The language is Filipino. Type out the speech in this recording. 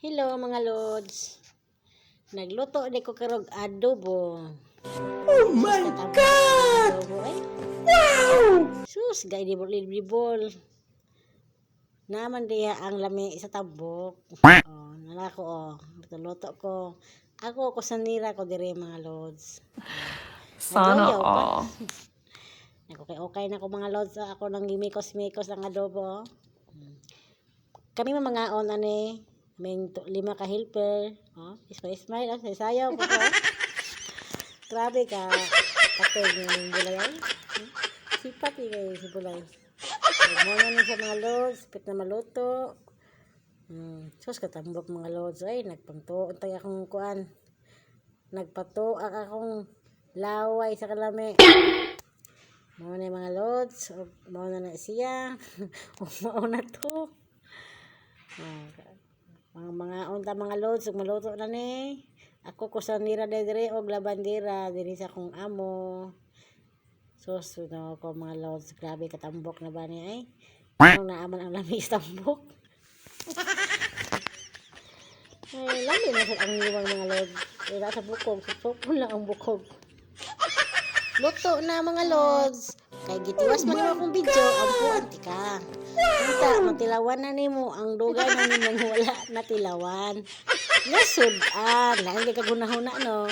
Hello mga lods. Nagluto di ko karog adobo. Oh my God! Adobo ay. Wow! Sus, gay di bol. Naman diya ang lami sa tabok. Oh, nalako oh. Luto ko. Ako sanira ko dire mga lods. Sana Nagloyaw pa. all. Okay na ko mga lods. Ako nang gimikos-mikos ang adobo. Kami mga on ani. May 5 ka helper. Oh, smile. Sayaw ko. Grabe ka. Kapag yung bulay ay. Sipat kayo si bulay. Muna na sa mga lods. Pit na maluto. Sus katambok mga lods. Ay, nagpangtuon tayo akong kuan. Nagpatuak akong laway sa kalami. Muna mga lods. Muna na siya. Mauna to. Mga unta mga lods. Maluto na ni. Ako kusanira dire og labandira diri sa akong amo. No ko mga lods, grabe katambok na ba ni ay. Ano naaman ang lamis tambok. Ay, lami na sa ang liwang mga lods. Wala sa bukog, susupon lang ang bukog. Luto na mga lods. Kay gitiwas man mo akong video, ampo antika. Kita matilawan na nimo ang dugay na nimong wala natilawan. Nasudan, lang ka gunahuna no.